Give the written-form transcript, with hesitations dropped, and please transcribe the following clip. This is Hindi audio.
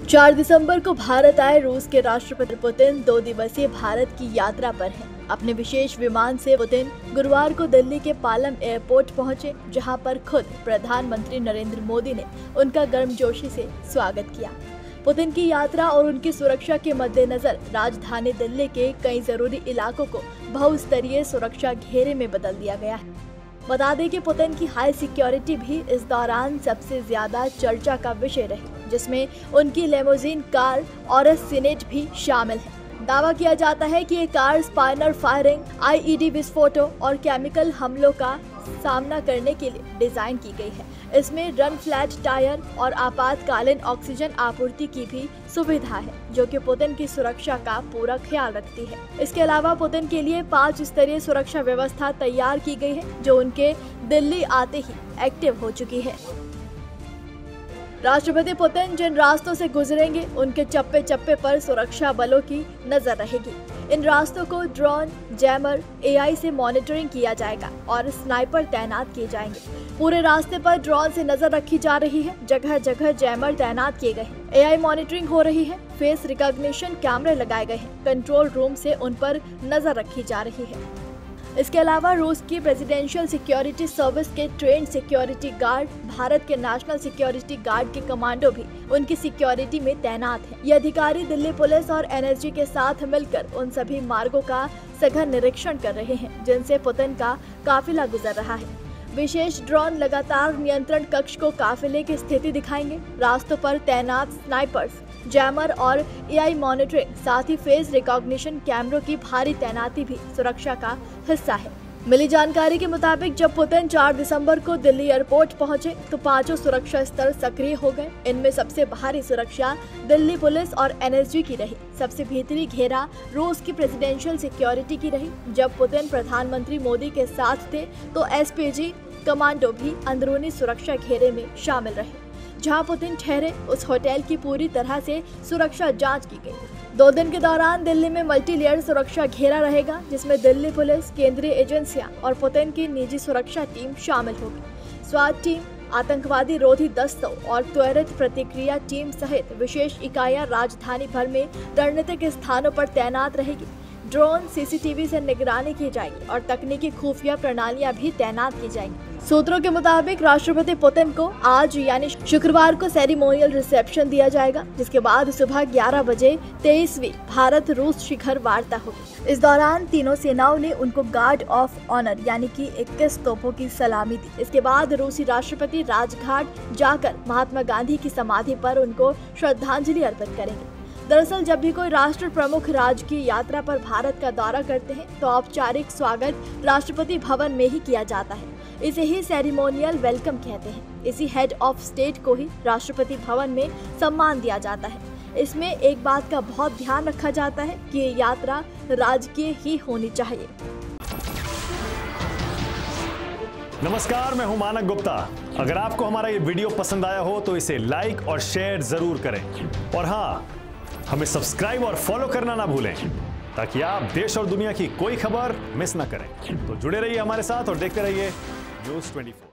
4 दिसंबर को भारत आए रूस के राष्ट्रपति पुतिन 2 दिवसीय भारत की यात्रा पर हैं। अपने विशेष विमान से पुतिन गुरुवार को दिल्ली के पालम एयरपोर्ट पहुंचे, जहां पर खुद प्रधानमंत्री नरेंद्र मोदी ने उनका गर्मजोशी से स्वागत किया। पुतिन की यात्रा और उनकी सुरक्षा के मद्देनजर राजधानी दिल्ली के कई जरूरी इलाकों को बहुस्तरीय सुरक्षा घेरे में बदल दिया गया है। बता दें कि पुतिन की हाई सिक्योरिटी भी इस दौरान सबसे ज्यादा चर्चा का विषय रही, जिसमें उनकी लेमोजीन कार और सीनेट भी शामिल है। दावा किया जाता है कि ये कार स्पाइनर फायरिंग, आईईडी विस्फोटों और केमिकल हमलों का सामना करने के लिए डिजाइन की गई है। इसमें रन फ्लैट टायर और आपातकालीन ऑक्सीजन आपूर्ति की भी सुविधा है, जो कि पुतिन की सुरक्षा का पूरा ख्याल रखती है। इसके अलावा पुतिन के लिए 5 स्तरीय सुरक्षा व्यवस्था तैयार की गई है, जो उनके दिल्ली आते ही एक्टिव हो चुकी है। राष्ट्रपति पुतिन जिन रास्तों से गुजरेंगे, उनके चप्पे चप्पे पर सुरक्षा बलों की नजर रहेगी। इन रास्तों को ड्रोन, जैमर, एआई से मॉनिटरिंग किया जाएगा और स्नाइपर तैनात किए जाएंगे। पूरे रास्ते पर ड्रोन से नजर रखी जा रही है, जगह जगह जैमर तैनात किए गए हैं, एआई मॉनिटरिंग हो रही है, फेस रिकॉग्निशन कैमरे लगाए गए हैं, कंट्रोल रूम से उन पर नजर रखी जा रही है। इसके अलावा रूस की प्रेसिडेंशियल सिक्योरिटी सर्विस के ट्रेन सिक्योरिटी गार्ड, भारत के नेशनल सिक्योरिटी गार्ड के कमांडो भी उनकी सिक्योरिटी में तैनात हैं। ये अधिकारी दिल्ली पुलिस और एनएसजी के साथ मिलकर उन सभी मार्गों का सघन निरीक्षण कर रहे हैं, जिनसे पुतिन का काफिला गुजर रहा है। विशेष ड्रोन लगातार नियंत्रण कक्ष को काफिले की स्थिति दिखाएंगे। रास्तों पर तैनात स्नाइपर्स, जैमर और एआई मॉनिटरिंग, साथ ही फेस रिकॉग्निशन कैमरों की भारी तैनाती भी सुरक्षा का हिस्सा है। मिली जानकारी के मुताबिक जब पुतिन 4 दिसंबर को दिल्ली एयरपोर्ट पहुंचे, तो 5 सुरक्षा स्तर सक्रिय हो गए। इनमें सबसे भारी सुरक्षा दिल्ली पुलिस और एनएसजी की रही। सबसे भीतरी घेरा रूस की प्रेसिडेंशियल सिक्योरिटी की रही। जब पुतिन प्रधानमंत्री मोदी के साथ थे, तो एसपीजी कमांडो भी अंदरूनी सुरक्षा घेरे में शामिल रहे। जहां पुतिन ठहरे, उस होटल की पूरी तरह से सुरक्षा जांच की गई। 2 दिन के दौरान दिल्ली में मल्टी लेयर सुरक्षा घेरा रहेगा, जिसमें दिल्ली पुलिस, केंद्रीय एजेंसियां और पुतिन की निजी सुरक्षा टीम शामिल होगी। स्वात टीम, आतंकवादी रोधी दस्तों और त्वरित प्रतिक्रिया टीम सहित विशेष इकाइयां राजधानी भर में रणनीतिक स्थानों पर तैनात रहेगी। ड्रोन, सीसीटीवी से निगरानी की जाएगी और तकनीकी खुफिया प्रणालियां भी तैनात की जाएंगी। सूत्रों के मुताबिक राष्ट्रपति पुतिन को आज यानी शुक्रवार को सेरेमोनियल रिसेप्शन दिया जाएगा, जिसके बाद सुबह 11 बजे 23वीं भारत रूस शिखर वार्ता होगी। इस दौरान तीनों सेनाओं ने उनको गार्ड ऑफ ऑनर यानी कि 21 तोपों की सलामी दी। इसके बाद रूसी राष्ट्रपति राजघाट जाकर महात्मा गांधी की समाधि पर उनको श्रद्धांजलि अर्पित करेंगे। दरअसल जब भी कोई राष्ट्र प्रमुख राजकीय यात्रा पर भारत का दौरा करते हैं, तो औपचारिक स्वागत राष्ट्रपति भवन में ही किया जाता है। इसे ही सेरेमोनियल वेलकम कहते हैं। इसी हेड ऑफ स्टेट को ही राष्ट्रपति भवन में सम्मान दिया जाता है। इसमें एक बात का बहुत ध्यान रखा जाता है कि ये यात्रा राजकीय ही होनी चाहिए। नमस्कार, मैं हूं मानक गुप्ता। अगर आपको हमारा ये वीडियो पसंद आया हो तो इसे लाइक और शेयर जरूर करें, और हाँ, हमें सब्सक्राइब और फॉलो करना ना भूलें, ताकि आप देश और दुनिया की कोई खबर मिस ना करें। तो जुड़े रहिए हमारे साथ और देखते रहिए न्यूज़ 24।